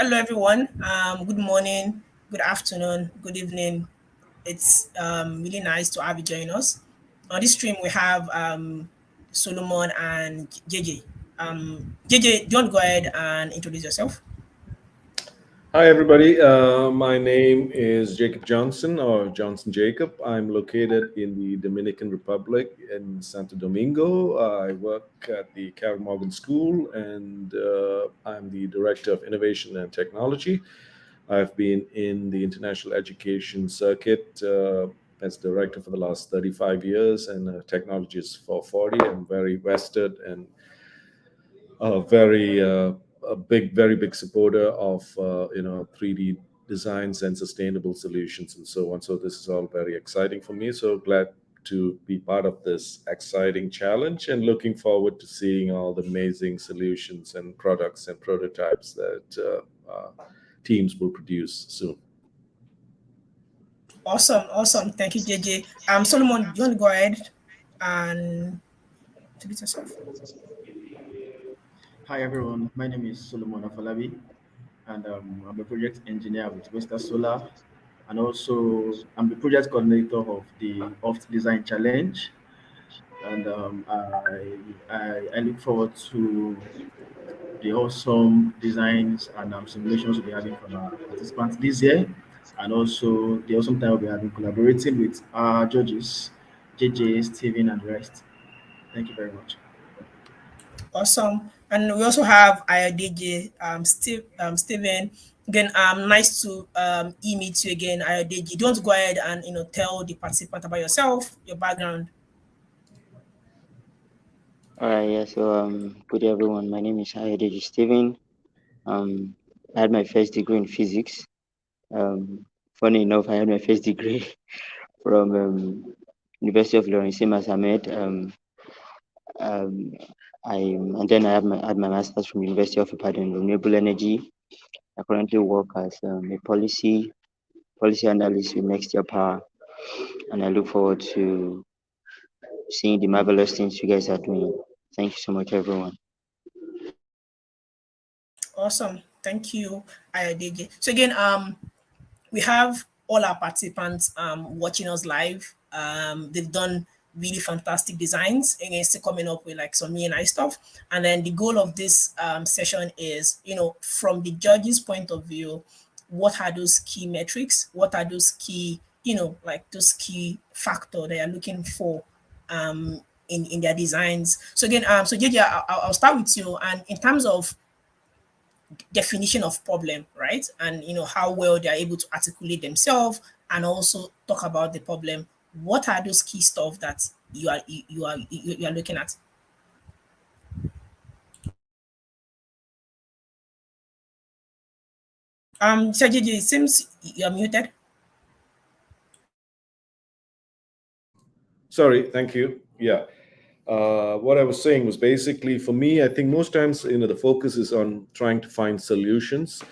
Hello, everyone. Good morning, good afternoon, good evening. It's really nice to have you join us. On this stream, we have Solomon and JJ. JJ, do you want to go ahead and introduce yourself? Hi, everybody. My name is Jacob Johnson or Johnson Jacob. I'm located in the Dominican Republic in Santo Domingo. I work at the Carol Morgan School and I'm the Director of Innovation and Technology. I've been in the international education circuit as director for the last 35 years and a technologist for 40. I'm very vested and very a very big supporter of 3D designs and sustainable solutions and so on. So this is all very exciting for me. So glad to be part of this exciting challenge and looking forward to seeing all the amazing solutions and products and prototypes that teams will produce soon. Awesome, awesome. Thank you, JJ. Solomon, do you want to go ahead and introduce yourself? Hi everyone, my name is Solomon Afalabi, and I'm a project engineer with Vesta Solar, and also I'm the project coordinator of the HOFT Design Challenge, and I look forward to the awesome designs and simulations we'll be having from our participants this year, and also the awesome time we'll be having collaborating with our judges, JJ, Steven, and the rest. Thank you very much. Awesome. And we also have Ayodeji, Steven. Again, nice to meet you again, Ayodeji. Do you want to go ahead and tell the participant about yourself, your background? All right, yeah. So, good day, everyone. My name is Ayodeji Steven. Um, I had my first degree in physics. Funny enough, I had my first degree from University of Lawrence Simas Ahmed. Um, and then I had my master's from University of Ibadan in renewable energy. I currently work as a policy analyst with Next Year Power, and I look forward to seeing the marvelous things you guys are doing. Thank you so much, everyone. Awesome. Thank you, Ayodeji. So again, we have all our participants watching us live. They've done really fantastic designs and still coming up with like some really nice stuff. And then the goal of this session is, from the judge's point of view, what are those key metrics? What are those key, like those key factor they are looking for in their designs? So again, so JJ, I'll start with you. And in terms of definition of problem, right? And how well they are able to articulate themselves and also talk about the problem. What are those key stuff that you are looking at? Sajiji, it seems you're muted. Sorry, thank you. Yeah. What I was saying was basically for me, I think most times, the focus is on trying to find solutions.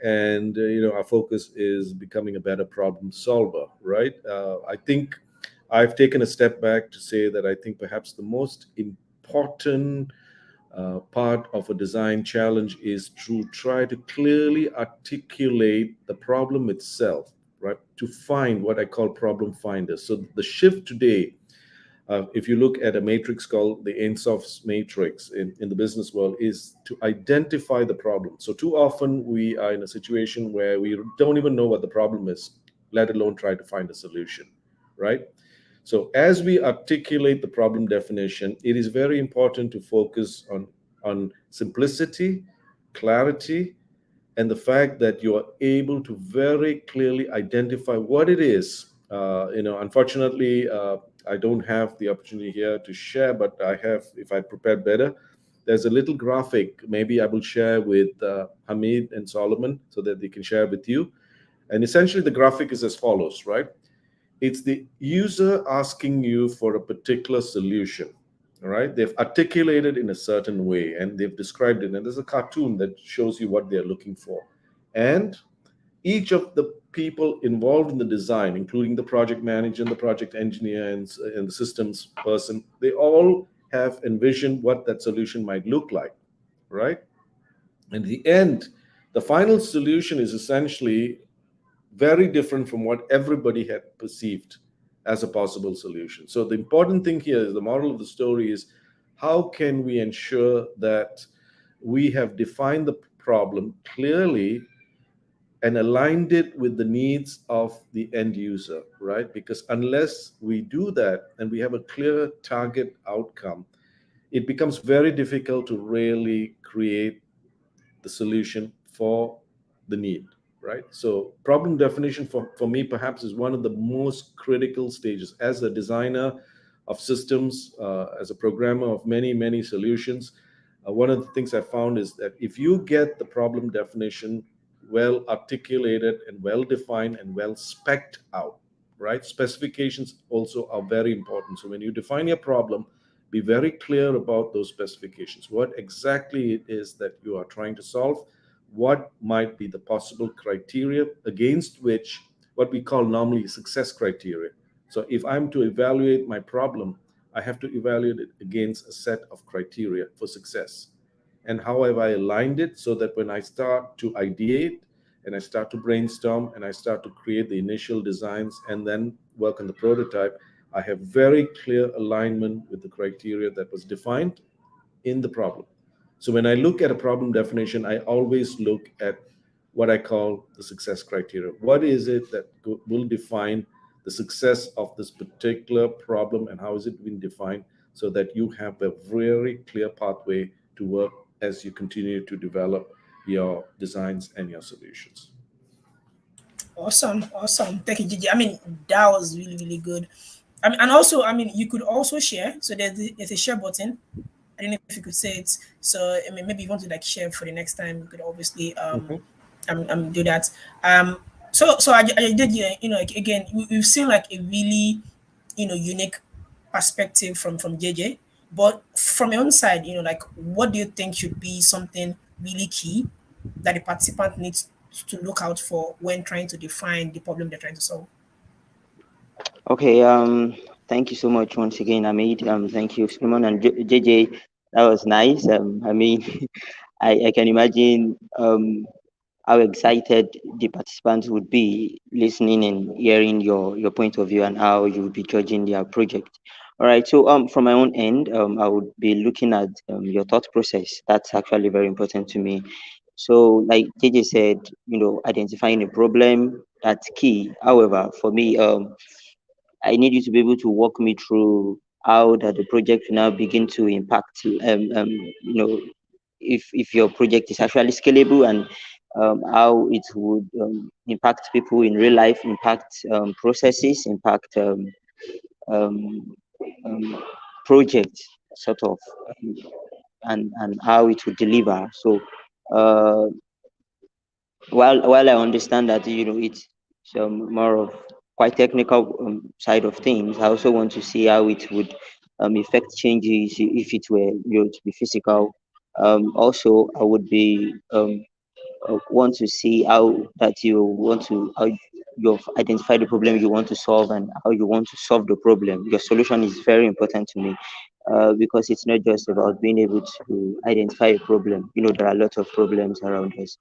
And our focus is becoming a better problem solver, right? I think I've taken a step back to say that I think perhaps the most important part of a design challenge is to try to clearly articulate the problem itself, right? To find what I call problem finders. So the shift today, if you look at a matrix called the Ainsworth's matrix in the business world, is to identify the problem. So too often we are in a situation where we don't even know what the problem is, let alone try to find a solution, right? So as we articulate the problem definition, it is very important to focus on simplicity, clarity, and the fact that you are able to very clearly identify what it is. Unfortunately, I don't have the opportunity here to share, but I have, if I prepared better, there's a little graphic. Maybe I will share with Hamid and Solomon so that they can share with you. And essentially, the graphic is as follows, right? It's the user asking you for a particular solution. All right, they've articulated in a certain way and they've described it, and there's a cartoon that shows you what they're looking for. And each of the people involved in the design, including the project manager and the project engineer and the systems person, they all have envisioned what that solution might look like, right? And in the end, The final solution is essentially very different from what everybody had perceived as a possible solution. So the important thing here is, the moral of the story is, how can we ensure that we have defined the problem clearly and aligned it with the needs of the end user, right? Because unless we do that and we have a clear target outcome, it becomes very difficult to really create the solution for the need, right? So problem definition for me perhaps is one of the most critical stages as a designer of systems, as a programmer of many, many solutions. One of the things I found is that if you get the problem definition well articulated and well defined and well specced out, right? Specifications also are very important. So when you define your problem, be very clear about those specifications, what exactly it is that you are trying to solve, what might be the possible criteria against which, what we call normally success criteria. So if I'm to evaluate my problem, I have to evaluate it against a set of criteria for success. And how have I aligned it so that when I start to ideate and I start to brainstorm and I start to create the initial designs and then work on the prototype, I have very clear alignment with the criteria that was defined in the problem. So when I look at a problem definition, I always look at what I call the success criteria. What is it that will define the success of this particular problem, and how is it being defined, so that you have a very clear pathway to work as you continue to develop your designs and your solutions. Awesome, awesome. Thank you, Gigi. I mean, that was really, really good. I mean, and also, I mean, you could also share. So there's a share button. I don't know if you could say it. So I mean, maybe you want to like share for the next time. You could obviously Mhm. do that. So I did, like, again, we've seen like a really, unique perspective from JJ. But from your own side, like, what do you think should be something really key that the participant needs to look out for when trying to define the problem they're trying to solve? Okay, thank you so much once again, Amit. Thank you, Suleiman and JJ. That was nice. I mean, I can imagine how excited the participants would be listening and hearing your point of view and how you would be judging their project. All right. So from my own end, I would be looking at your thought process. That's actually very important to me. So, like JJ said, identifying a problem, that's key. However, for me, I need you to be able to walk me through how that the project will now begin to impact, if your project is actually scalable, and how it would impact people in real life, impact processes, impact um, um, projects, sort of, um, and how it would deliver. So, uh, while I understand that it's some more of quite technical side of things, I also want to see how it would affect changes if it were to be physical. Also, I would be want to see how that you want to how you've identified the problem you want to solve and how you want to solve the problem. Your solution is very important to me, because it's not just about being able to identify a problem. There are a lot of problems around us,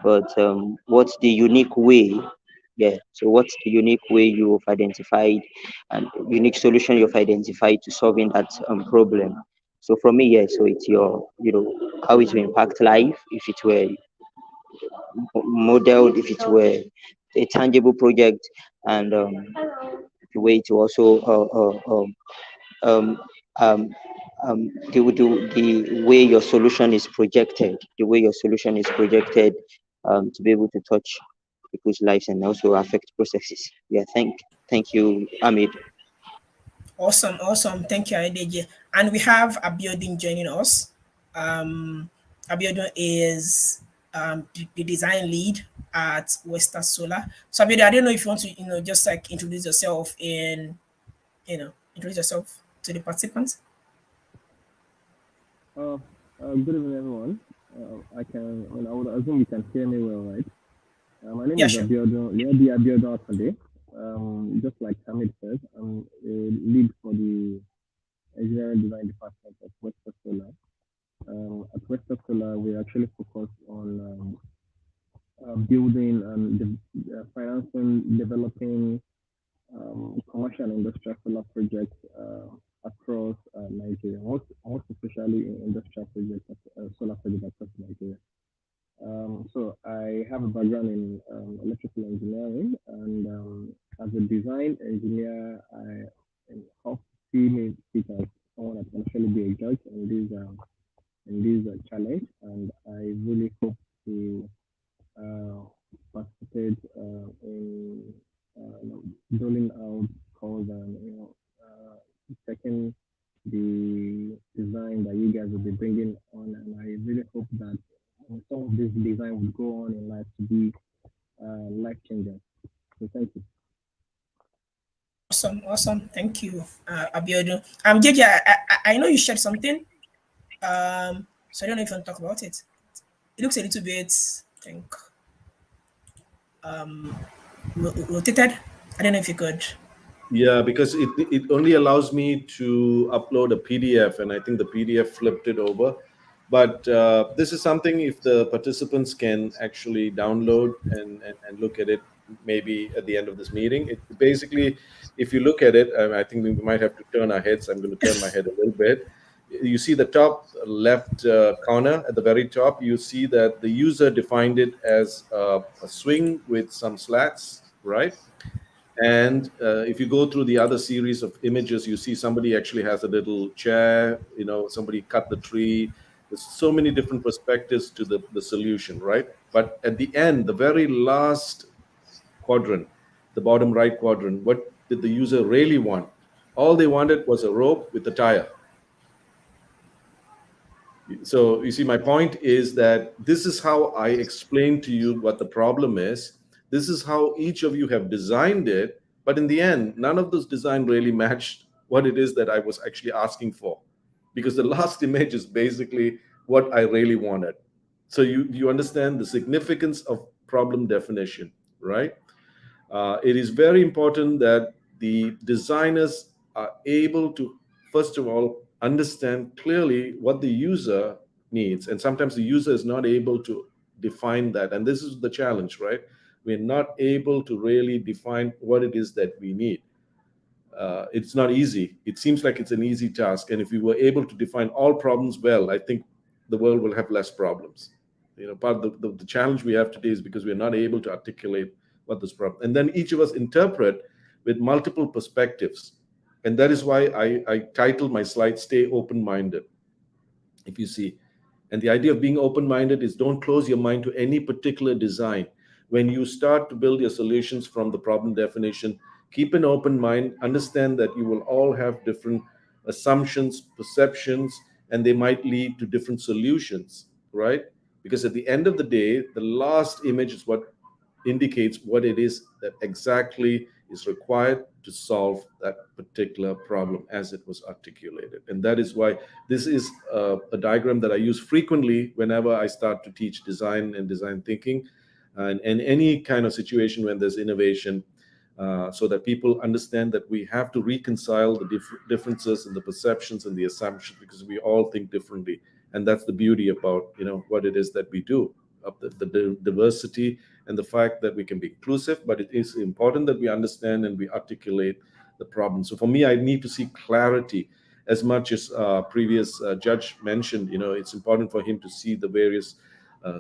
but what's the unique way? Yeah. So what's the unique way you've identified and unique solution you've identified to solving that problem? So for me, yeah. So it's your, how it will impact life if it were modeled, if it were a tangible project, and the way to also um, um, the way your solution is projected, to be able to touch people's lives and also affect processes. Yeah, thank you, Amid. Awesome, awesome. Thank you, Adeji. And we have Abiodun joining us. Um, Abiodun is the design lead at Western Solar. So Abiodun, I don't know if you want to, just like introduce yourself introduce yourself to the participants. Uh, Good evening, everyone. I would assume you can hear me well, right? My name Yeah, is sure. Abiodun, Leobi Abiodun Akande. Just like Hamid said, I'm a lead for the engineering design department at Western Solar. At Western Solar, we actually focus on building and financing, developing commercial and industrial solar projects across Nigeria, most especially in industrial projects, solar projects across Nigeria. So I have a background in electrical engineering, and as a design engineer, I hope to see me speak as someone that can actually be a judge in this challenge, and I really hope to uh, participate in doling out calls and checking the design that you guys will be bringing on, and I really hope that some of this design would go on in life to be life changing. So thank you. Awesome, awesome. Thank you, Abiodun. JJ, I know you shared something. So I don't know if you want to talk about it. It looks a little bit, I think, rotated. I don't know if you could. Yeah, because it only allows me to upload a PDF, and I think the PDF flipped it over. But this is something if the participants can actually download and look at it, maybe at the end of this meeting. It basically, if you look at it, I think we might have to turn our heads. I'm going to turn my head a little bit. You see the top left corner at the very top. You see that the user defined it as a swing with some slats, right? And if you go through the other series of images, you see somebody actually has a little chair, somebody cut the tree. There's so many different perspectives to the solution, right? But at the end, the very last quadrant, the bottom right quadrant, what did the user really want? All they wanted was a rope with a tire. So you see, my point is that this is how I explain to you what the problem is. This is how each of you have designed it, but in the end, none of those design really matched what it is that I was actually asking for, because the last image is basically what I really wanted. So you understand the significance of problem definition, right? It is very important that the designers are able to, first of all, understand clearly what the user needs. And sometimes the user is not able to define that. And this is the challenge, right? We're not able to really define what it is that we need. It's not easy. It seems like it's an easy task. And if we were able to define all problems well, I think the world will have less problems. Part of the challenge we have today is because we're not able to articulate what this problem. And then each of us interpret with multiple perspectives. And that is why I titled my slide, Stay Open-Minded. If you see, and the idea of being open-minded is don't close your mind to any particular design. When you start to build your solutions from the problem definition, keep an open mind, understand that you will all have different assumptions, perceptions, and they might lead to different solutions, right? Because at the end of the day, the last image is what indicates what it is that exactly is required to solve that particular problem as it was articulated. And that is why this is a diagram that I use frequently whenever I start to teach design and design thinking, and any kind of situation when there's innovation, so that people understand that we have to reconcile the differences and the perceptions and the assumptions, because we all think differently. And that's the beauty about what it is that we do, of the diversity and the fact that we can be inclusive, but it is important that we understand and we articulate the problem. So for me, I need to see clarity. As much as previous judge mentioned, it's important for him to see the various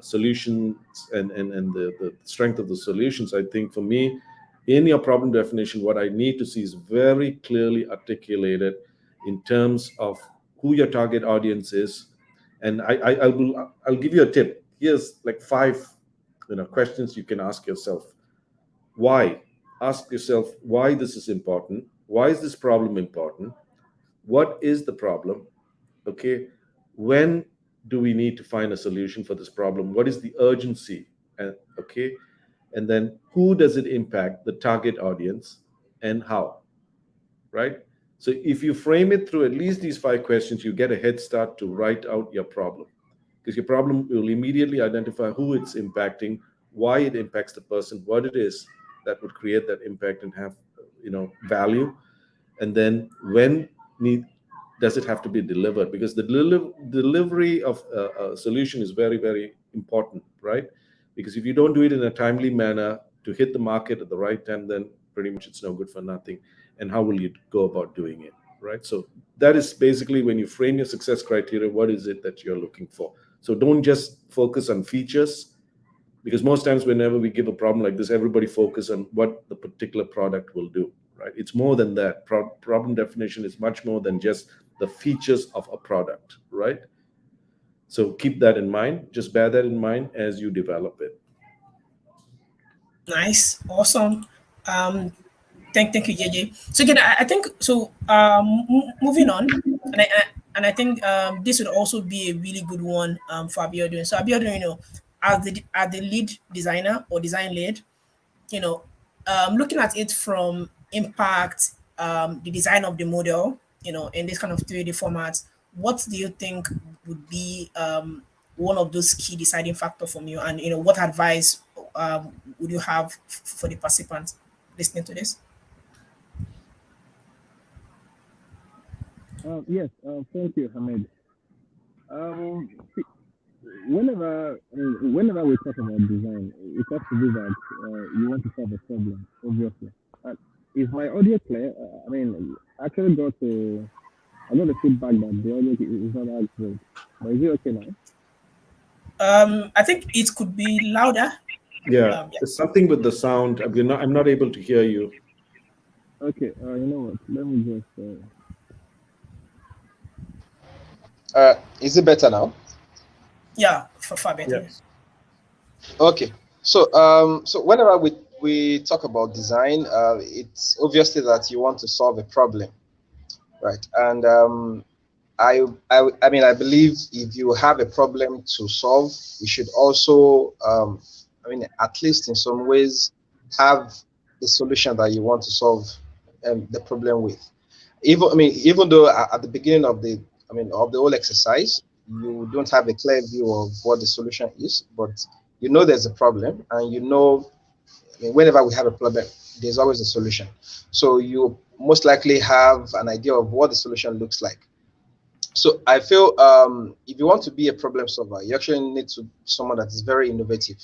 solutions and the strength of the solutions. I think for me, in your problem definition, what I need to see is very clearly articulated in terms of who your target audience is. And I'll give you a tip. Here's like 5 questions you can ask yourself. Why? Ask yourself why this is important. Why is this problem important? What is the problem? Okay. When do we need to find a solution for this problem? What is the urgency? And okay. And then who does it impact, the target audience, and how? Right? So if you frame it through at least these 5 questions, you get a head start to write out your problem, because your problem will immediately identify who it's impacting, why it impacts the person, what it is that would create that impact and have value, and then when does it have to be delivered, because the delivery of a solution is very, very important, right? Because if you don't do it in a timely manner to hit the market at the right time, then pretty much it's no good for nothing. And how will you go about doing it, right? So that is basically when you frame your success criteria, what is it that you're looking for? So don't just focus on features, because most times whenever we give a problem like this, everybody focus on what the particular product will do, right? It's more than that. Problem definition is much more than just the features of a product, right? So keep that in mind. Just bear that in mind as you develop it. Nice, awesome. Um, thank you, JJ. So again, I think so. Moving on, and I think this would also be a really good one for Abiodun. So Abiodun, as the lead designer or design lead, you know, looking at it from impact, the design of the model, in this kind of 3D format, what do you think would be one of those key deciding factor from you? And, what advice would you have for the participants listening to this? Yes, thank you, Hamid. See, whenever we talk about design, it has to do that you want to solve a problem, obviously. Is my audio clear? I actually I got the feedback that the audio is not that great. But is it okay now? I think it could be louder. Yeah, Yeah. there's something with the sound. I'm not able to hear you. Okay, you know what? Let me just. Is it better now? Yeah, for far better. Yes. Okay. So whenever we talk about design, it's obviously that you want to solve a problem, right? And I believe if you have a problem to solve, you should also, at least in some ways, have the solution that you want to solve the problem with. Even though at the beginning of the whole exercise, you don't have a clear view of what the solution is, but you know there's a problem, and whenever we have a problem, there's always a solution. So you most likely have an idea of what the solution looks like. So I feel if you want to be a problem solver, you actually need to be someone that is very innovative.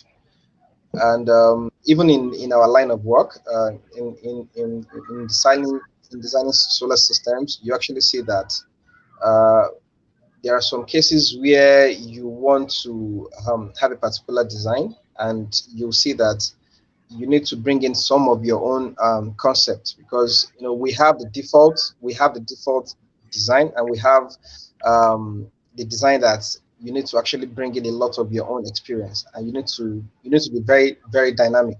And even in our line of work, in designing solar systems, you actually see that uh, there are some cases where you want to have a particular design, and you'll see that you need to bring in some of your own concepts, because we have the default design, and we have the design that you need to actually bring in a lot of your own experience, and you need to be very, very dynamic.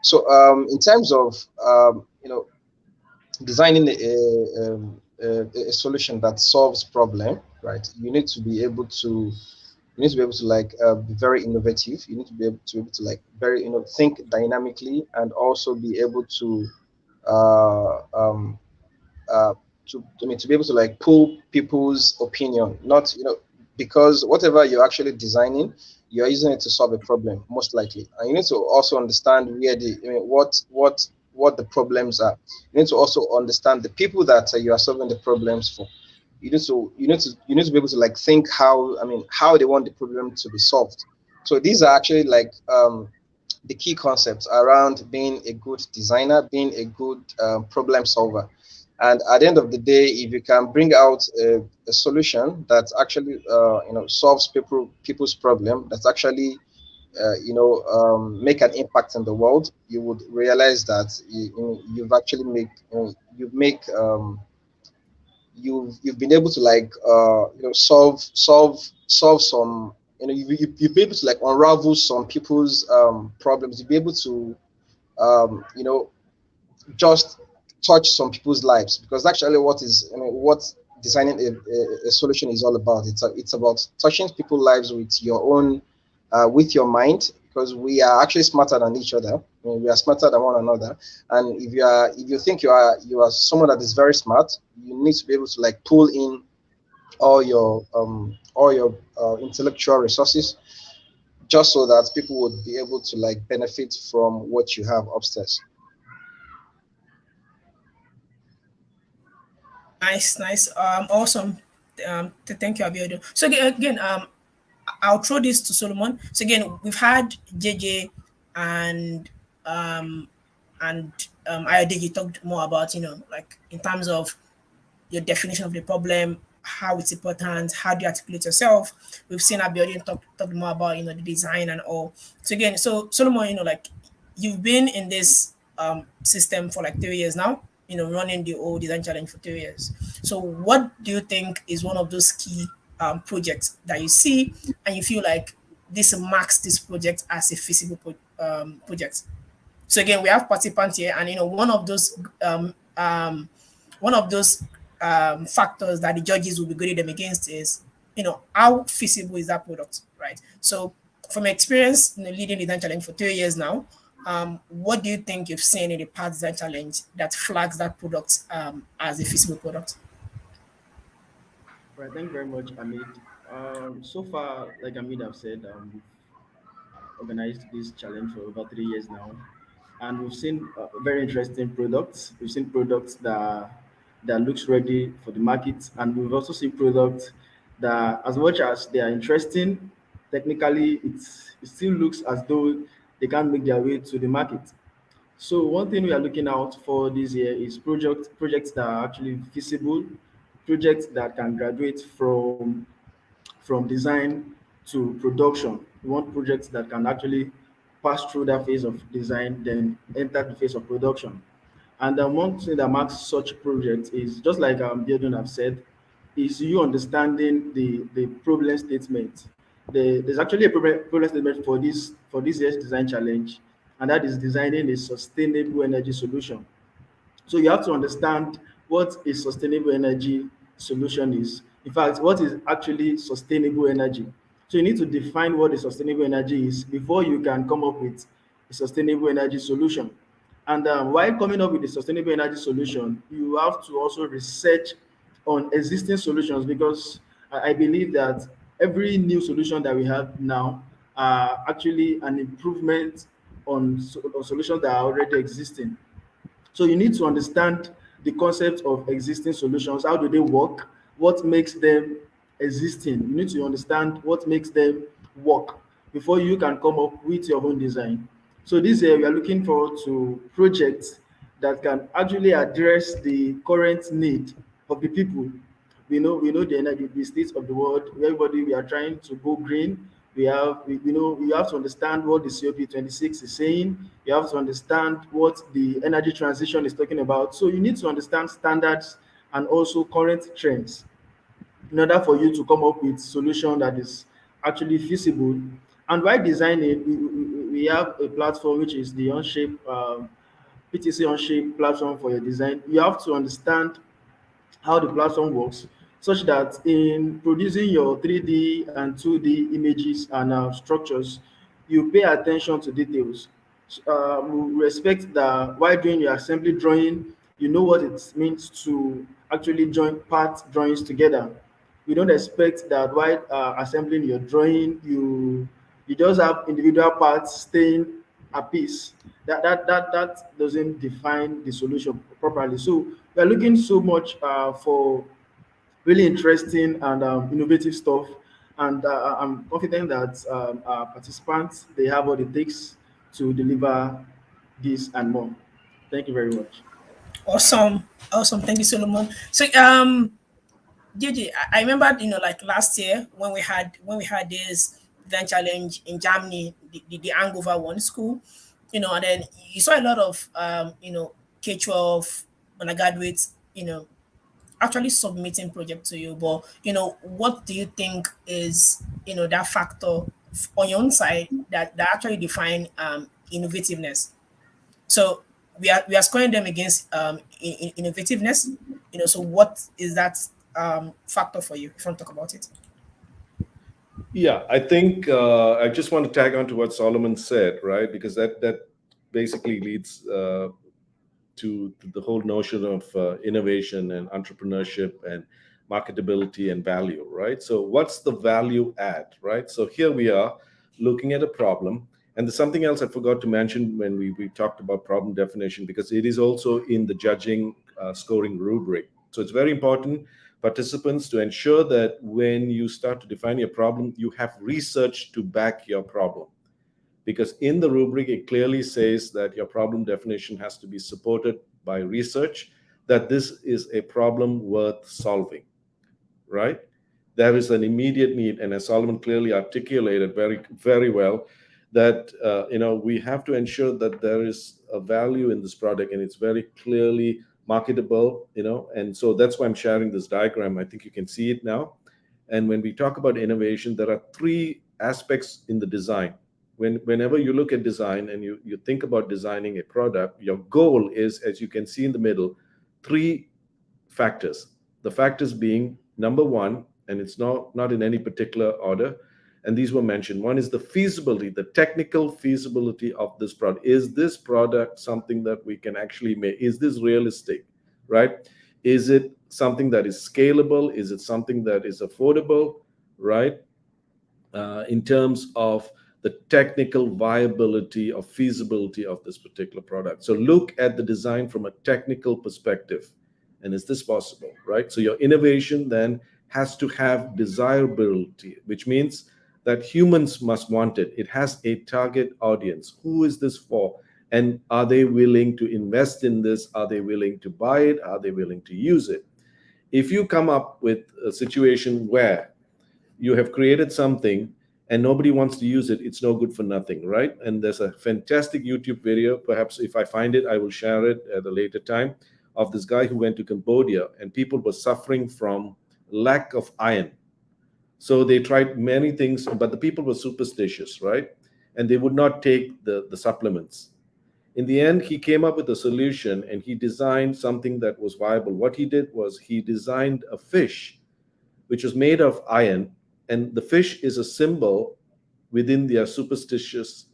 So in terms of designing a solution that solves problem, right, you need to be able to like be very innovative. You need to be able to like very think dynamically, and also be able to uh, um, uh, to be able to like pull people's opinion, not because whatever you're actually designing, you're using it to solve a problem most likely, and you need to also understand where what the problems are. You need to also understand the people that you are solving the problems for. You need to be able to like think how they want the problem to be solved. So these are actually like the key concepts around being a good designer, being a good problem solver. And at the end of the day, if you can bring out a solution that actually solves people's problem, that's actually make an impact in the world, you would realize that you've actually you've been able to like solve some, you've been able to like unravel some people's problems. You'll be able to um, you know just touch some people's lives, because actually what designing a solution is all about. It's about touching people's lives with your mind, because we are actually smarter than each other. We are smarter than one another. And if you think you are someone that is very smart, you need to be able to like pull in all your intellectual resources, just so that people would be able to like benefit from what you have upstairs. Nice. Awesome. Thank you, Abiodun. So again, I'll throw this to Solomon. So again, we've had JJ and um and Ayodele talked more about, like in terms of your definition of the problem, how it's important, how do you articulate yourself. We've seen Abiodun talk more about, the design and all. So again, so Solomon, like you've been in this system for like 3 years now, running the old design challenge for 3 years. So what do you think is one of those key projects that you see and you feel like this marks this project as a feasible project? So again, we have participants here, and one of those factors that the judges will be grading them against is, how feasible is that product, right? So from experience, leading the design challenge for 3 years now, what do you think you've seen in the past design challenge that flags that product as a feasible product? Right, thank you very much, Amit. So far, like Amit have said, we've organized this challenge for over 3 years now, and we've seen very interesting products. We've seen products that looks ready for the market, and we've also seen products that, as much as they are interesting, technically it still looks as though they can't make their way to the market. So one thing we are looking out for this year is projects that are actually feasible, projects that can graduate from design to production. We want projects that can actually pass through that phase of design, then enter the phase of production. And one thing that marks such projects is just like Biodun have said, is you understanding the problem statement. There's actually a problem statement for this year's design challenge, and that is designing a sustainable energy solution. So you have to understand what a sustainable energy solution is. In fact, what is actually sustainable energy? So you need to define what a sustainable energy is before you can come up with a sustainable energy solution. And while coming up with a sustainable energy solution, you have to also research on existing solutions, because I believe that every new solution that we have now are actually an improvement on solutions that are already existing. So you need to understand the concept of existing solutions. How do they work? What makes them existing? You need to understand what makes them work before you can come up with your own design. So this year we are looking forward to projects that can actually address the current need of the people. We know the energy, the state of the world. Everybody, we are trying to go green. We have to understand what the COP26 is saying. You have to understand what the energy transition is talking about. So you need to understand standards and also current trends in order for you to come up with solution that is actually feasible. And while designing, we have a platform which is the Onshape PTC Onshape platform for your design. You have to understand how the platform works, such that in producing your 3D and 2D images and structures, you pay attention to details. We respect that while doing your assembly drawing, you know what it means to actually join part drawings together. We don't expect that while assembling your drawing, you just have individual parts staying at piece. That doesn't define the solution properly. So we are looking so much for really interesting and innovative stuff. And I'm confident that our participants, they have what it takes to deliver this and more. Thank you very much. Awesome, awesome. Thank you, Solomon. So JJ, I remember, like last year when we had this design challenge in Germany, the Angover one school, and then you saw a lot of K-12 undergraduates, actually submitting project to you. But what do you think is that factor on your own side that actually define innovativeness? So we are scoring them against innovativeness. So what is that factor for you? If you want to talk about it. Yeah, I think I just want to tag on to what Solomon said, right? Because that basically leads to the whole notion of innovation and entrepreneurship and marketability and value, right? So what's the value add, right? So here we are looking at a problem. And there's something else I forgot to mention when we talked about problem definition, because it is also in the judging scoring rubric. So it's very important participants to ensure that when you start to define your problem, you have research to back your problem. Because in the rubric, it clearly says that your problem definition has to be supported by research, that this is a problem worth solving, right? There is an immediate need, and as Solomon clearly articulated very, very well, that we have to ensure that there is a value in this product and it's very clearly marketable, and so that's why I'm sharing this diagram. I think you can see it now. And when we talk about innovation, there are three aspects in the design. Whenever you look at design and you think about designing a product, your goal is, as you can see in the middle, three factors. The factors being, number one, and it's not in any particular order, and these were mentioned. One is the feasibility, the technical feasibility of this product. Is this product something that we can actually make? Is this realistic, right? Is it something that is scalable? Is it something that is affordable, right? In terms of the technical viability or feasibility of this particular product. So look at the design from a technical perspective. And is this possible, right? So your innovation then has to have desirability, which means that humans must want it. It has a target audience. Who is this for? And are they willing to invest in this? Are they willing to buy it? Are they willing to use it? If you come up with a situation where you have created something and nobody wants to use it, it's no good for nothing, right? And there's a fantastic YouTube video, perhaps if I find it, I will share it at a later time, of this guy who went to Cambodia and people were suffering from lack of iron. So they tried many things, but the people were superstitious, right? And they would not take the supplements. In the end, he came up with a solution and he designed something that was viable. What he did was he designed a fish which was made of iron, and the fish is a symbol within their superstitions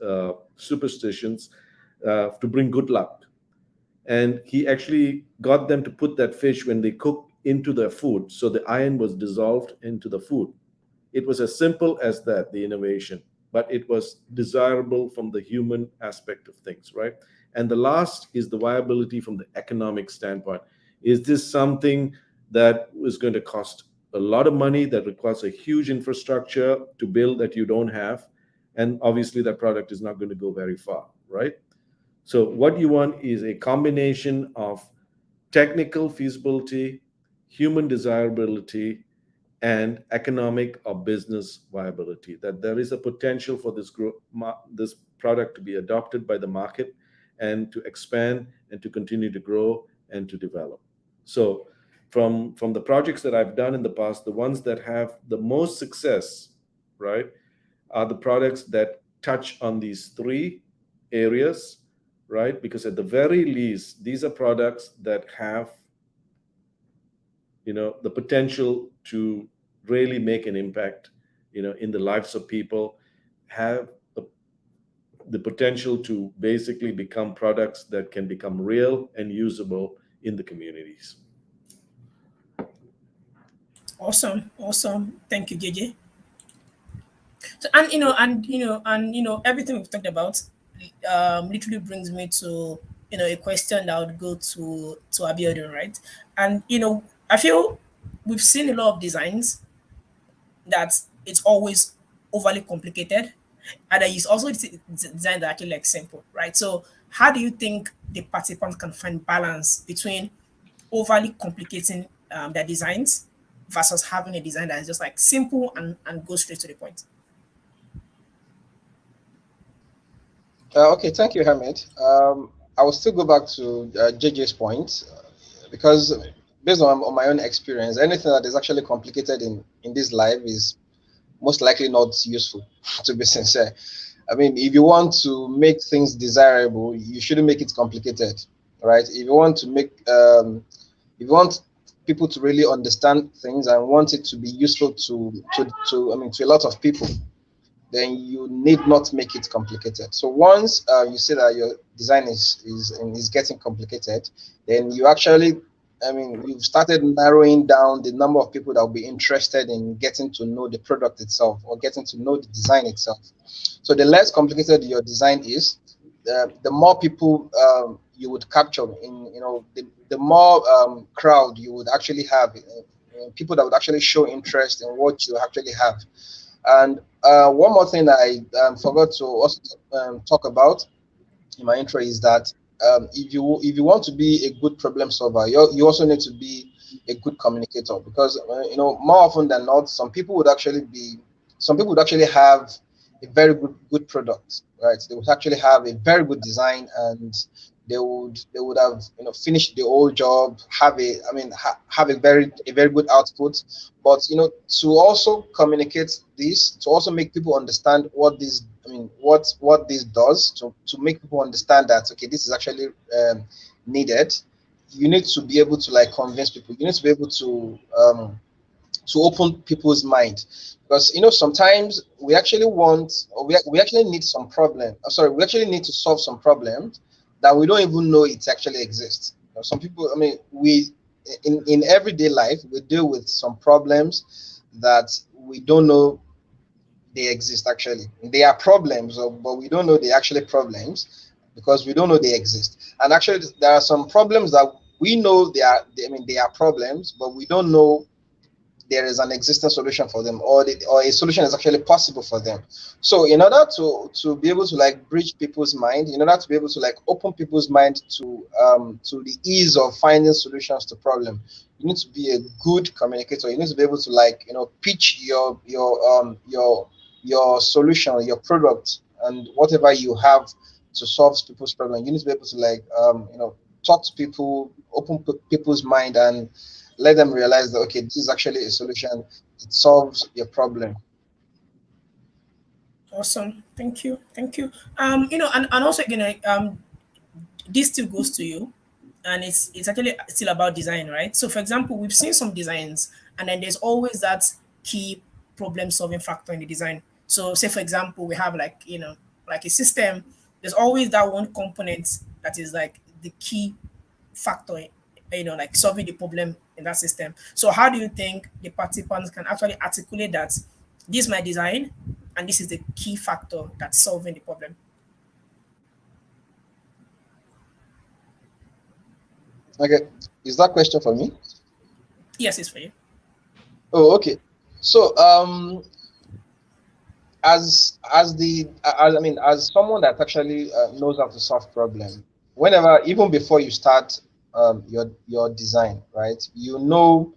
to bring good luck. And he actually got them to put that fish when they cook into their food, so the iron was dissolved into the food. It was as simple as that, the innovation, but it was desirable from the human aspect of things, right? And the last is the viability from the economic standpoint. Is this something that is going to cost a lot of money, that requires a huge infrastructure to build that you don't have? And obviously that product is not going to go very far, right? So what you want is a combination of technical feasibility, human desirability, and economic or business viability, that there is a potential for this product to be adopted by the market and to expand and to continue to grow and to develop. So from the projects that I've done in the past, the ones that have the most success, right, are the products that touch on these three areas, right? Because at the very least, these are products that have the potential to really make an impact in the lives of people, have the potential to basically become products that can become real and usable in the communities. Awesome. Thank you, JJ. So, and everything we've talked about literally brings me to a question that would go to Abiodun, right? And I feel we've seen a lot of designs that it's always overly complicated, and there is also design that are actually like simple, right? So how do you think the participants can find balance between overly complicating their designs versus having a design that is just like simple and goes straight to the point? Okay, thank you, Hamid. I will still go back to JJ's point, because based on my own experience, anything that is actually complicated in this life is most likely not useful, to be sincere. I mean, if you want to make things desirable, you shouldn't make it complicated, right? If you want to if you want people to really understand things and want it to be useful to a lot of people, then you need not make it complicated. So once you see that your design is getting complicated, then you actually, you've started narrowing down the number of people that will be interested in getting to know the product itself or getting to know the design itself. So the less complicated your design is, the more people you would capture the more crowd you would actually have people that would actually show interest in what you actually have. And one more thing I forgot to also talk about in my intro is that if you want to be a good problem solver, you also need to be a good communicator, because more often than not, some people would actually have a very good product, right? They would actually have a very good design, and they would have finished the whole job, have a I mean have a very good output. But to also communicate this, to also make people understand what this what this does, to make people understand that okay, this is actually needed. You need to be able to like convince people. You need to be able to open people's mind, because sometimes we actually want, or we actually need some problem sorry we actually need to solve some problems that we don't even know it actually exists. Some people, we in everyday life we deal with some problems that we don't know they exist. Actually, they are problems, but we don't know they actually problems because we don't know they exist. And actually there are some problems that we know they are problems, but we don't know there is an existing solution for them, or a solution is actually possible for them. So in order to be able to like bridge people's mind, in order to be able to like open people's mind to the ease of finding solutions to problem, you need to be a good communicator. You need to be able to like pitch your solution, your product, and whatever you have to solve people's problem. You need to be able to like talk to people, open people's mind, and let them realize that okay, this is actually a solution. It solves your problem. Awesome. Thank you. Thank you. And also again, this still goes to you, and it's actually still about design, right? So for example, we've seen some designs, and then there's always that key problem solving factor in the design. So say for example, we have like like a system, there's always that one component that is like the key factor, like solving the problem in that system. So how do you think the participants can actually articulate that this is my design and this is the key factor that's solving the problem? Okay, is that question for me? Yes, it's for you. Oh, okay. So as someone that actually knows how to solve problem, whenever, even before you start your design, right? You know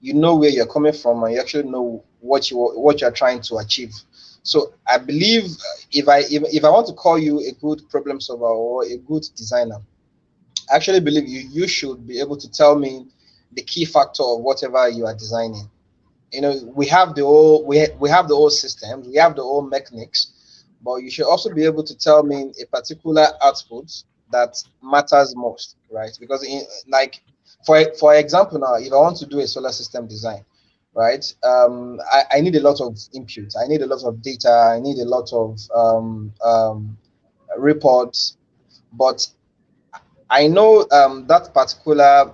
where you're coming from, and you actually know what you're trying to achieve. So I believe if I want to call you a good problem solver or a good designer, I actually believe you should be able to tell me the key factor of whatever you are designing. We have the whole we have the whole systems, we have the whole mechanics, but you should also be able to tell me a particular output that matters most, right? Because like for example, now if I want to do a solar system design, right, I need a lot of input, I need a lot of data, I need a lot of reports. But I know that particular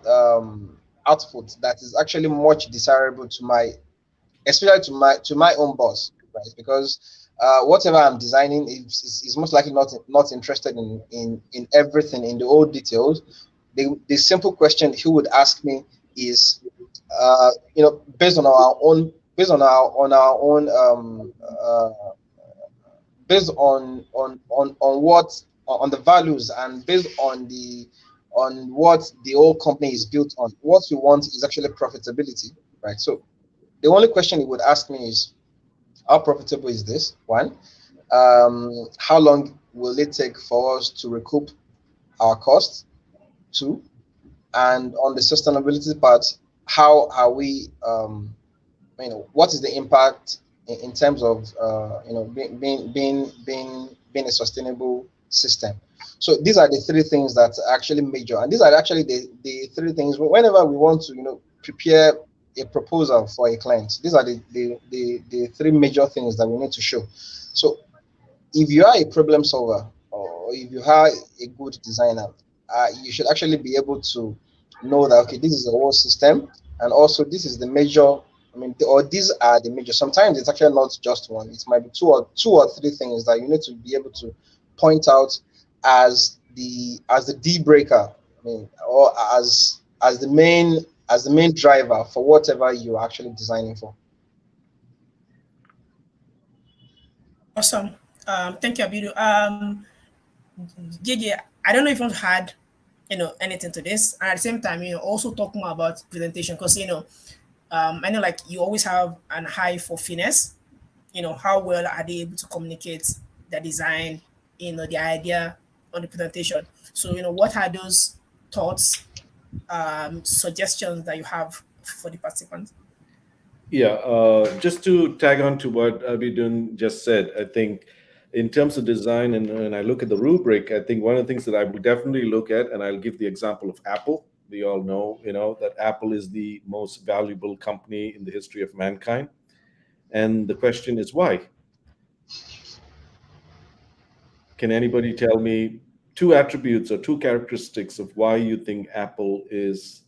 output that is actually much desirable to my, especially to my own boss, right? Because whatever I'm designing is most likely not interested in everything, in the old details. The simple question he would ask me is, based on our own based on what, on the values, and based on what the whole company is built on. What we want is actually profitability, right? So the only question he would ask me is, how profitable is this one? How long will it take for us to recoup our costs? Two, and on the sustainability part, how are we what is the impact in terms of being a sustainable system? So these are the three things that are actually major, and these are actually the three things whenever we want to prepare a proposal for a client. These are the three major things that we need to show. So if you are a problem solver, or if you are a good designer, you should actually be able to know that okay, this is a whole system, and also this is the major. Or these are the major. Sometimes it's actually not just one. It might be two or three things that you need to be able to point out as the deal breaker. Or as the main as the main driver for whatever you're actually designing for. Awesome. Thank you, Abidu. JJ, I don't know if you've had, anything to this. And at the same time, also talk more about presentation because, I know like you always have an eye for finesse. How well are they able to communicate the design, the idea on the presentation. So, what are those thoughts, suggestions that you have for the participants? Yeah, just to tag on to what Abidun just said, I think in terms of design, and when I look at the rubric, I think one of the things that I will definitely look at, and I'll give the example of Apple. We all know, that Apple is the most valuable company in the history of mankind. And the question is why? Can anybody tell me two attributes or two characteristics of why you think Apple is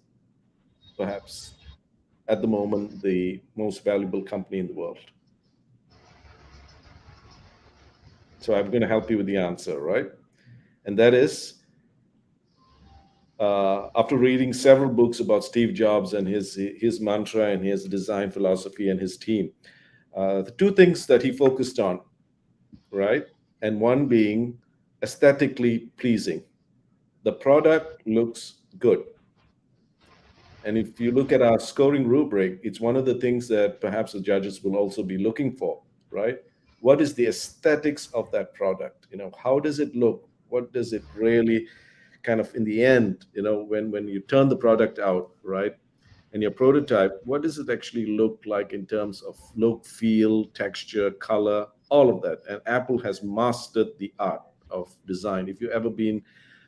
perhaps at the moment the most valuable company in the world? So I'm going to help you with the answer, right? And that is, after reading several books about Steve Jobs and his mantra and his design philosophy and his team, the two things that he focused on, right? And one being aesthetically pleasing. The product looks good. And if you look at our scoring rubric, it's one of the things that perhaps the judges will also be looking for, right? What is the aesthetics of that product? How does it look? What does it really kind of in the end, when you turn the product out, right? And your prototype, what does it actually look like in terms of look, feel, texture, color, all of that? And Apple has mastered the art of design. If you've ever been,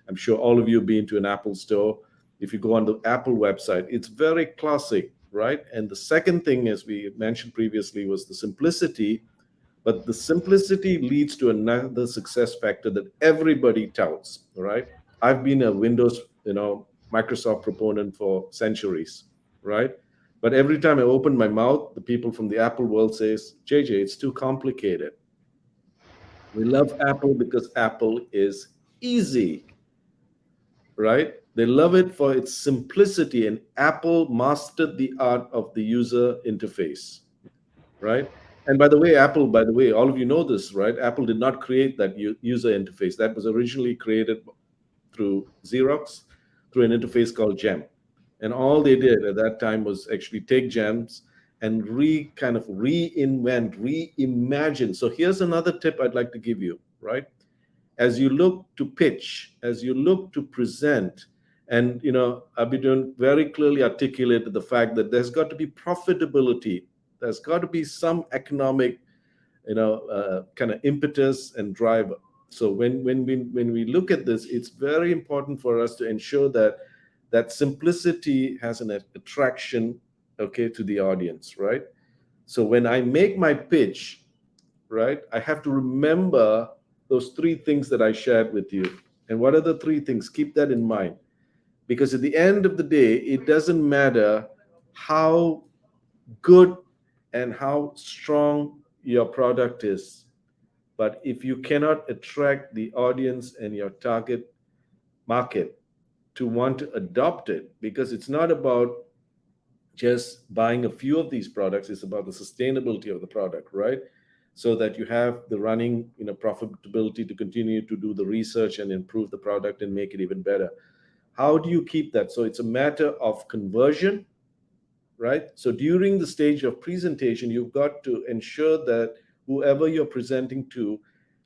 I'm sure all of you have been to an Apple store. If you go on the Apple website, it's very classic, right? And the second thing, as we mentioned previously, was the simplicity. But the simplicity leads to another success factor that everybody touts, right? I've been a Windows, Microsoft proponent for centuries, right? But every time I open my mouth, the people from the Apple world says, JJ, it's too complicated. We love Apple because Apple is easy, right? They love it for its simplicity, and Apple mastered the art of the user interface, right? And by the way, all of you know this, right? Apple did not create that user interface. That was originally created through Xerox, through an interface called GEM. And all they did at that time was actually take GEMs and kind of reinvent, reimagine. So here's another tip I'd like to give you, right? As you look to pitch, as you look to present, and Abidun very clearly articulated the fact that there's got to be profitability, there's got to be some economic, kind of impetus and driver. So when we look at this, it's very important for us to ensure that simplicity has an attraction, okay, to the audience, right? So when I make my pitch, right, I have to remember those three things that I shared with you. And what are the three things? Keep that in mind. Because at the end of the day, it doesn't matter how good and how strong your product is. But if you cannot attract the audience and your target market to want to adopt it, because it's not about just buying a few of these products, it's about the sustainability of the product, right? So that you have the running, profitability to continue to do the research and improve the product and make it even better. How do you keep that? So it's a matter of conversion, right? So during the stage of presentation, you've got to ensure that whoever you're presenting to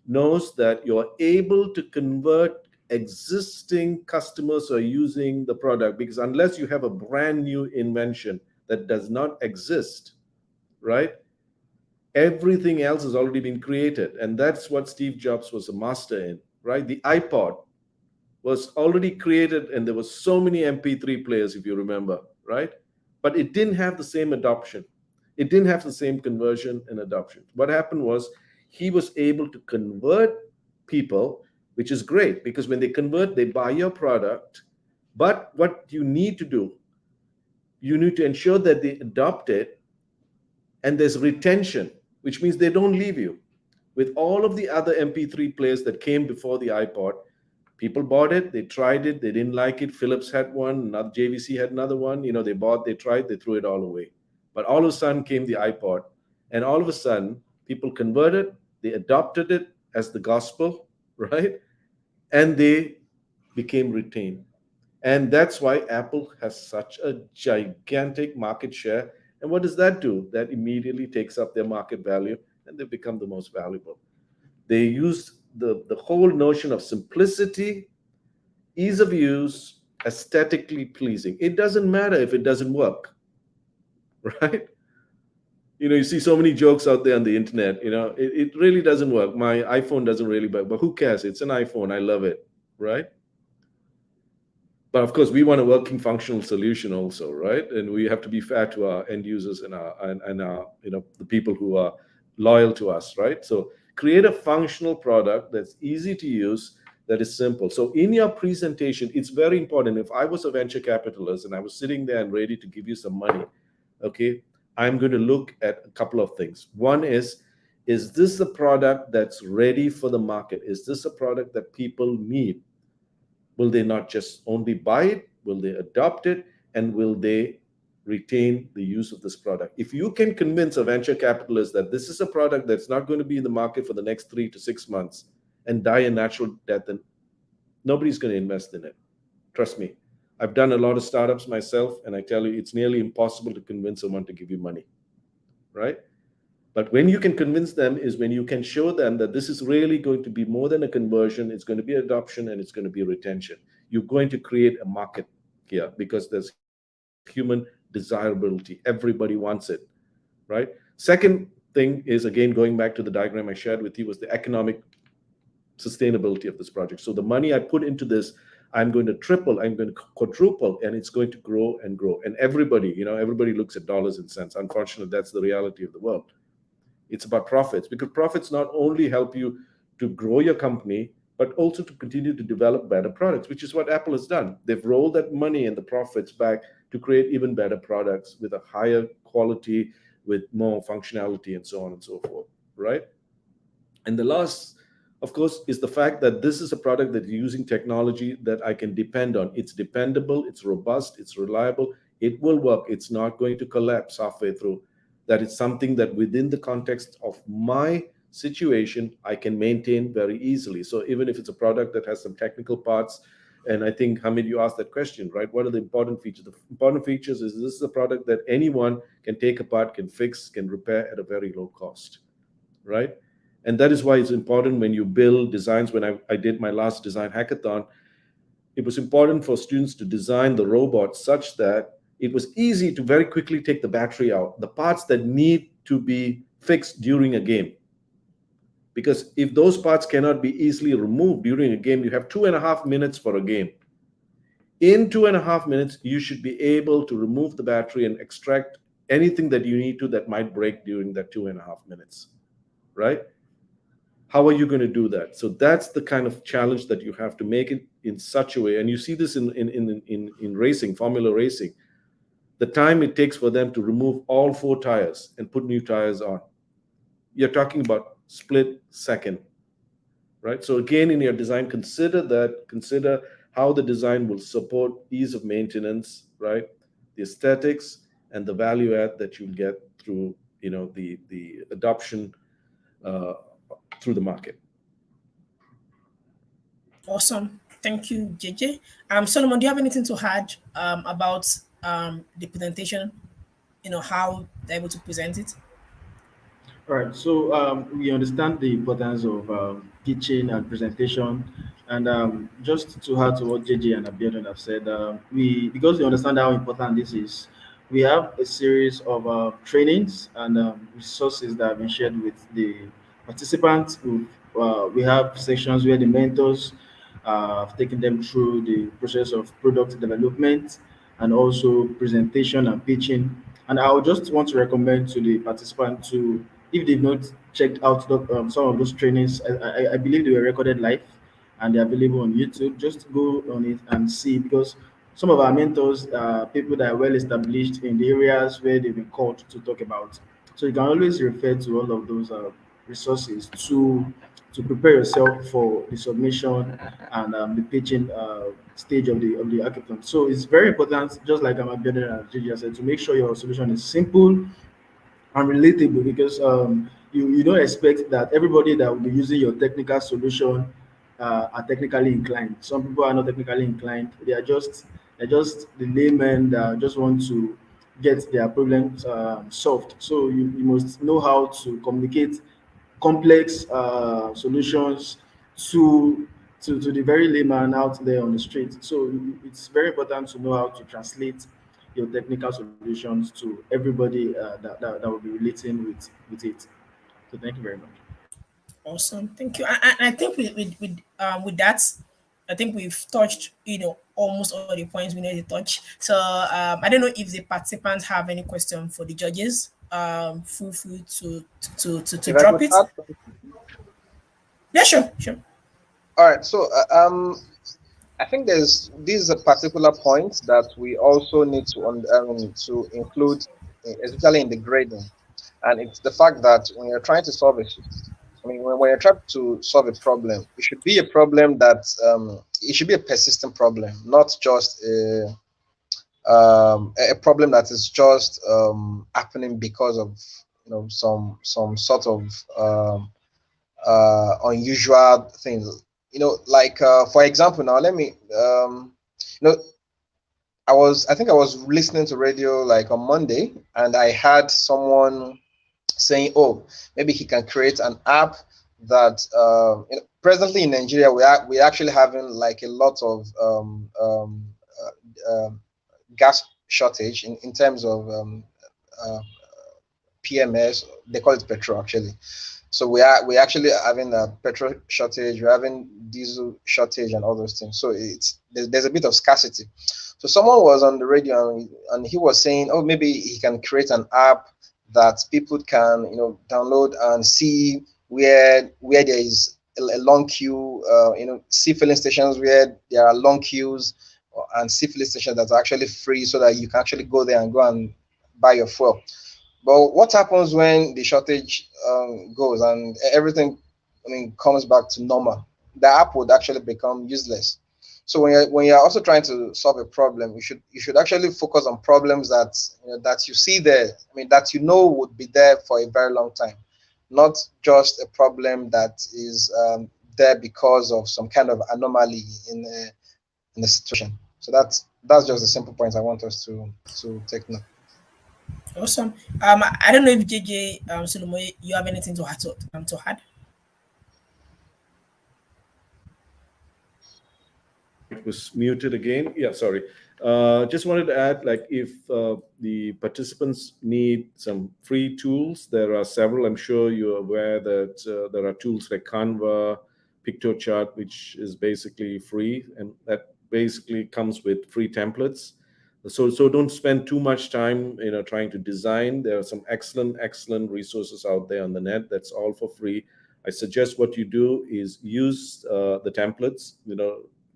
knows that you're able to convert existing customers who are using the product, because unless you have a brand new invention that does not exist, right, everything else has already been created. And that's what Steve Jobs was a master in, right? The iPod was already created, and there were so many MP3 players, if you remember, right? But it didn't have the same adoption. It didn't have the same conversion and adoption. What happened was he was able to convert people, which is great because when they convert, they buy your product. But what you need to do, you need to ensure that they adopt it, and there's retention, which means they don't leave you. With all of the other MP3 players that came before the iPod, People bought it, they tried it, they didn't like it. Philips had one, another JVC had another one. They bought, they tried, they threw it all away. But all of a sudden came the iPod, and all of a sudden people converted, they adopted it as the gospel, right? And they became retained. And that's why Apple has such a gigantic market share. And what does that do? That immediately takes up their market value and they become the most valuable. They use the whole notion of simplicity, ease of use, aesthetically pleasing. It doesn't matter if it doesn't work, right? You see so many jokes out there on the internet. It really doesn't work. My iPhone doesn't really work, but who cares? It's an iPhone. I love it, right? But of course, we want a working, functional solution also, right? And we have to be fair to our end users and our the people who are loyal to us, right? So create a functional product that's easy to use, that is simple. So in your presentation, it's very important. If I was a venture capitalist and I was sitting there and ready to give you some money, okay, I'm going to look at a couple of things. One is this a product that's ready for the market? Is this a product that people need? Will they not just only buy it? Will they adopt it? And will they retain the use of this product? If you can convince a venture capitalist that this is a product that's not going to be in the market for the next 3 to 6 months and die a natural death, then nobody's going to invest in it. Trust me. I've done a lot of startups myself, and I tell you, it's nearly impossible to convince someone to give you money, right? But when you can convince them is when you can show them that this is really going to be more than a conversion, it's going to be adoption, and it's going to be retention. You're going to create a market here because there's human desirability. Everybody wants it, right? Second thing is, again, going back to the diagram I shared with you, was the economic sustainability of this project. So the money I put into this, I'm going to triple, I'm going to quadruple, and it's going to grow and grow. And everybody looks at dollars and cents. Unfortunately, that's the reality of the world. It's about profits, because profits not only help you to grow your company, but also to continue to develop better products, which is what Apple has done. They've rolled that money and the profits back to create even better products with a higher quality, with more functionality, and so on and so forth, right? And the last, of course, is the fact that this is a product that is using technology that I can depend on. It's dependable, it's robust, it's reliable, it will work. It's not going to collapse halfway through. That is something that within the context of my situation, I can maintain very easily. So even if it's a product that has some technical parts, and I think, Hamid, you asked that question, right? What are the important features? The important features is this is a product that anyone can take apart, can fix, can repair at a very low cost, right? And that is why it's important when you build designs. When I did my last design hackathon, it was important for students to design the robot such that it was easy to very quickly take the battery out, the parts that need to be fixed during a game. Because if those parts cannot be easily removed during a game, you have 2.5 minutes for a game. In 2.5 minutes, you should be able to remove the battery and extract anything that you need to that might break during that 2.5 minutes, right? How are you going to do that? So that's the kind of challenge that you have to make it in such a way. And you see this in racing, Formula racing. The time it takes for them to remove all 4 tires and put new tires on. You're talking about split second, right? So again, in your design, consider how the design will support ease of maintenance, right? The aesthetics and the value add that you'll get through, the adoption through the market. Awesome. Thank you, JJ. Solomon, do you have anything to add about the presentation? How they're able to present it? All right, so we understand the importance of teaching and presentation, and just to add to what JJ and Abiodun have said, because we understand how important this is, we have a series of trainings and resources that have been shared with the participants. We have sections where the mentors have taken them through the process of product development and also presentation and pitching. And I would just want to recommend to the participants to, if they've not checked out some of those trainings, I believe they were recorded live and they're available on YouTube. Just go on it and see, because some of our mentors are people that are well established in the areas where they've been called to talk about. So you can always refer to all of those resources to to prepare yourself for the submission and the pitching stage of the hackathon. So it's very important, just like Abiodun and Gigi said, to make sure your solution is simple and relatable, because you don't expect that everybody that will be using your technical solution are technically inclined. Some people are not technically inclined. They're just the laymen that just want to get their problems solved. So you must know how to communicate complex solutions to to the very layman out there on the street. So it's very important to know how to translate your technical solutions to everybody that will be relating with it. So thank you very much. Awesome, thank you. I think with that, I think we've touched almost all the points we need to touch. So I don't know if the participants have any question for the judges. Feel free to If I drop could it. add, Yeah, sure, sure. all right. So I think there's these are particular points that we also need to to include, especially in the grading, and it's the fact that when you're trying to solve it, I mean, when you're trying to solve a problem, it should be a problem that it should be a persistent problem, not just a problem that is just happening because of some sort of unusual things. Like for example, now let me you know I think I was listening to radio like on Monday, and I had someone saying, "Oh, maybe he can create an app that presently in Nigeria we actually having like a lot of gas shortage in terms of uh, PMS. They call it petrol actually. So we actually having a petrol shortage, we're having diesel shortage and all those things. So there's a bit of scarcity. So someone was on the radio, and he was saying, oh, maybe he can create an app that people can download and see where there is a long queue. See filling stations where there are long queues, and see filling stations that are actually free, so that you can actually go there and go and buy your fuel. But what happens when the shortage goes and everything, I mean, comes back to normal? The app would actually become useless. So when you're also trying to solve a problem, you should actually focus on problems that you see there. I mean, that would be there for a very long time, not just a problem that is there because of some kind of anomaly in the situation. So that's just the simple points I want us to take note. Awesome. I don't know if JJ Solomon, you have anything to add. It was muted again. Yeah, sorry. Just wanted to add, like, if the participants need some free tools, there are several. I'm sure you're aware that there are tools like Canva, PictoChart, which is basically free, and that basically comes with free templates. So don't spend too much time, trying to design. There are some excellent resources out there on the net. That's all for free. I suggest what you do is use the templates.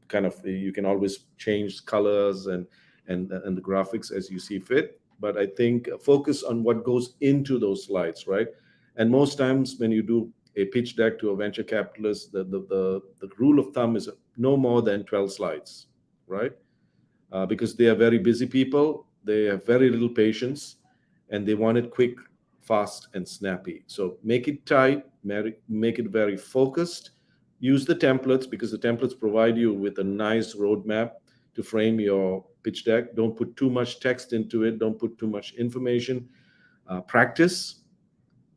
Kind of, you can always change colors and the graphics as you see fit, but I think focus on what goes into those slides, right? And most times when you do a pitch deck to a venture capitalist, the rule of thumb is no more than 12 slides, right? Because they are very busy people, they have very little patience, and they want it quick, fast, and snappy. So make it tight, make it very focused. Use the templates, because the templates provide you with a nice roadmap to frame your pitch deck. Don't put too much text into it. Don't put too much information. Practice,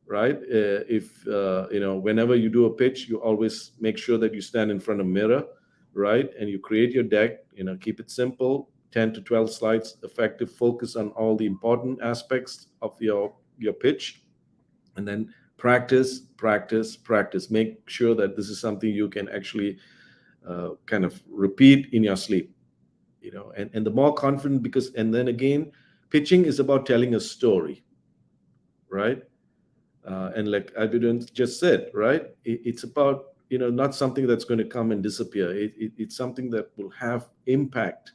right? If whenever you do a pitch, you always make sure that you stand in front of a mirror, right? And you create your deck. Keep it simple, 10 to 12 slides, effective, focus on all the important aspects of your pitch, and then practice. Make sure that this is something you can actually kind of repeat in your sleep. And the more confident, because, and then again, pitching is about telling a story, right? And like Abidun just said, right, it's about not something that's going to come and disappear. It's something that will have impact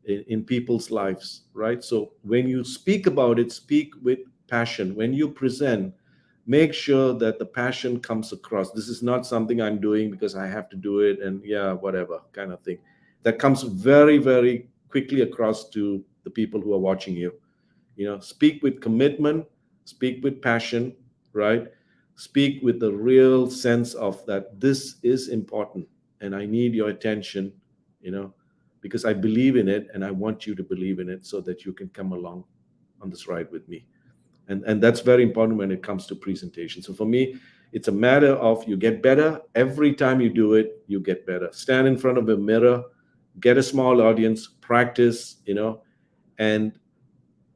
in people's lives, right? So when you speak about it, speak with passion. When you present, make sure that the passion comes across. This is not something I'm doing because I have to do it and yeah, whatever kind of thing. That comes very, very quickly across to the people who are watching you. Speak with commitment, speak with passion, right? Speak with the real sense of that this is important and I need your attention, you know, because I believe in it and I want you to believe in it so that you can come along on this ride with me. And that's very important when it comes to presentation. So for me, it's a matter of you get better every time you do it. You get better. Stand in front of a mirror, get a small audience, practice, and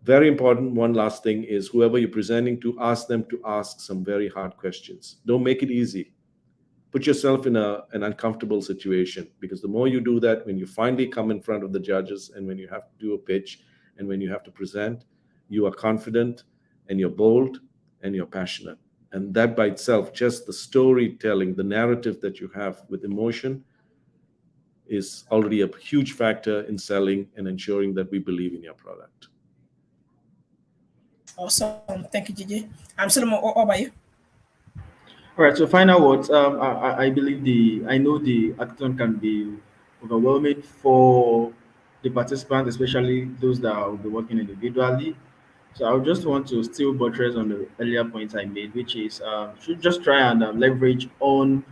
very important, one last thing is whoever you're presenting to, ask them to ask some very hard questions. Don't make it easy. Put yourself in an uncomfortable situation, because the more you do that, when you finally come in front of the judges and when you have to do a pitch and when you have to present, you are confident and you're bold and you're passionate. And that by itself, just the storytelling, the narrative that you have with emotion is already a huge factor in selling and ensuring that we believe in your product. Awesome. Thank you, Gigi. I'm Solomon. What about you? All right. So final words. I believe I know the hackathon can be overwhelming for the participants, especially those that will be working individually. So I would just want to still buttress on the earlier points I made, which is should just try and leverage on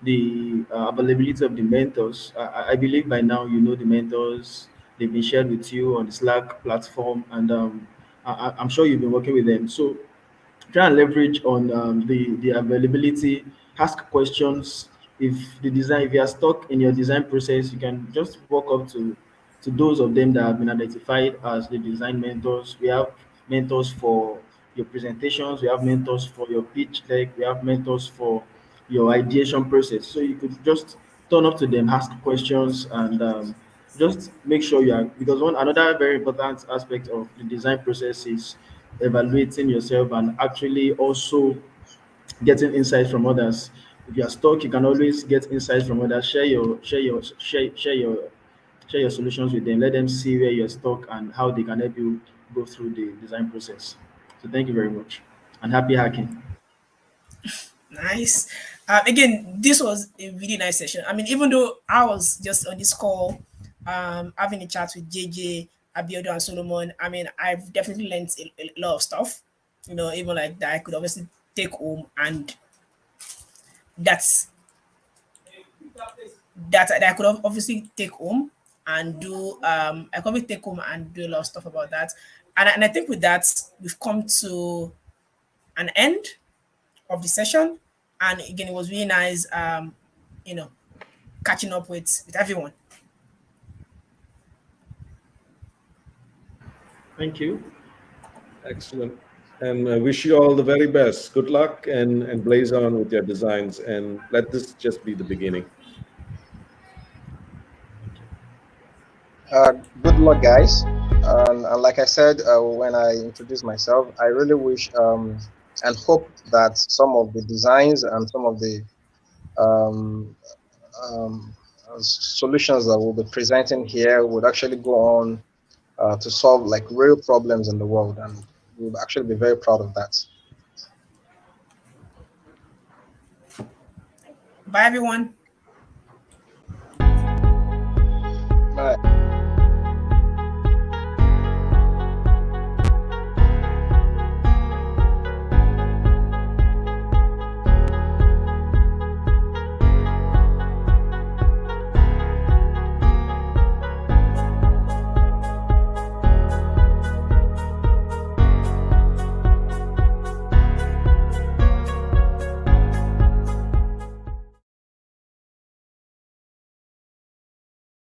the availability of the mentors. I believe by now you know the mentors. They've been shared with you on the Slack platform, and I'm sure you've been working with them. So try and leverage on the availability, ask questions. If you are stuck in your design process, you can just walk up to those of them that have been identified as the design mentors. We have mentors for your presentations, we have mentors for your pitch deck, we have mentors for your ideation process. So you could just turn up to them, ask questions, and just make sure you are, because one another very important aspect of the design process is evaluating yourself and actually also getting insights from others. If you are stuck, you can always get insights from others. Share your solutions with them. Let them see where you're stuck and how they can help you go through the design process. So thank you very much and happy hacking. Nice. Again, this was a really nice session. I mean, even though I was just on this call, having a chat with JJ, Abiodun, and Solomon, I mean, I've definitely learned a lot of stuff. Even like that, I could obviously take home, and that's that I could obviously take home and do. I could probably take home and do a lot of stuff about that. And I think with that, we've come to an end of the session. And again, it was really nice, you know, catching up with everyone. Thank you. Excellent. And I wish you all the very best. Good luck and blaze on with your designs. And let this just be the beginning. Good luck, guys. And like I said when I introduced myself, I really wish and hope that some of the designs and some of the um, solutions that we'll be presenting here would actually go on to solve like real problems in the world, and we'll actually be very proud of that. Bye, everyone. Bye.